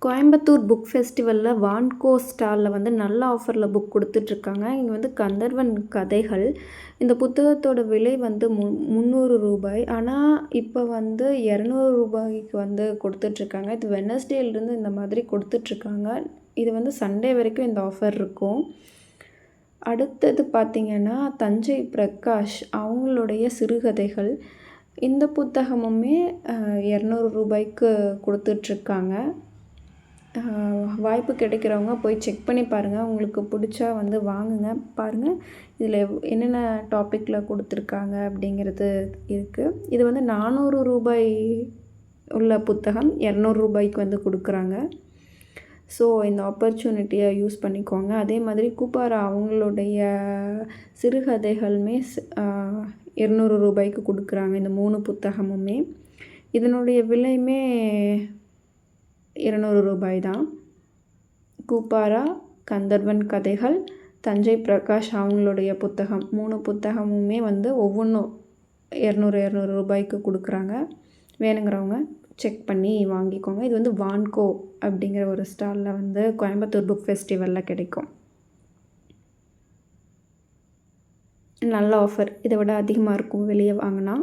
Coimbatore book ஃபெஸ்டிவலில் Van Gogh ஸ்டாலில் வந்து நல்ல ஆஃபரில் புக் கொடுத்துட்ருக்காங்க. இங்கே வந்து கந்தர்வன் கதைகள். இந்த புத்தகத்தோட விலை வந்து 300 ரூபாய். ஆனால் இப்போ வந்து 200 ரூபாய்க்கு வந்து கொடுத்துட்ருக்காங்க. இது வெட்னஸ்டேலேருந்து இந்த மாதிரி கொடுத்துட்ருக்காங்க. இது வந்து சண்டே வரைக்கும் இந்த ஆஃபர் இருக்கும். அடுத்தது பார்த்திங்கன்னா தஞ்சை பிரகாஷ் அவங்களுடைய சிறுகதைகள். இந்த புத்தகமுமே 200 ரூபாய்க்கு கொடுத்துட்ருக்காங்க. வாய்ப்பு கிடைக்கிறவங்க போய் செக் பண்ணி பாருங்கள். உங்களுக்கு பிடிச்சா வந்து வாங்குங்க. பாருங்கள் இதில் என்னென்ன டாப்பிக்கில் கொடுத்துருக்காங்க அப்படிங்கிறது இருக்குது. இது வந்து 400 ரூபாய் உள்ள புத்தகம் 200 ரூபாய்க்கு வந்து கொடுக்குறாங்க. ஸோ இந்த ஆப்பர்ச்சுனிட்டியை யூஸ் பண்ணிக்கோங்க. அதே மாதிரி கூப்பாரா அவங்களுடைய சிறுகதைகளுமே 200 ரூபாய்க்கு கொடுக்குறாங்க. இந்த 3 புத்தகமுமே இதனுடைய விலையுமே 200 ரூபாய் தான். கூப்பாரா, கந்தர்வன் கதைகள், தஞ்சை பிரகாஷ் அவங்களுடைய புத்தகம் 3 புத்தகமுமே வந்து ஒவ்வொன்றும் 200 ரூபாய்க்கு கொடுக்குறாங்க. வேணுங்கிறவங்க செக் பண்ணி வாங்கிக்கோங்க. இது வந்து வான்கோ அப்படிங்கிற ஒரு ஸ்டாலில் வந்து கோயம்புத்தூர் புக் ஃபெஸ்டிவலில் கிடைக்கும். நல்ல ஆஃபர். இதை விட அதிகமாக இருக்கும் வெளியே வாங்கினா.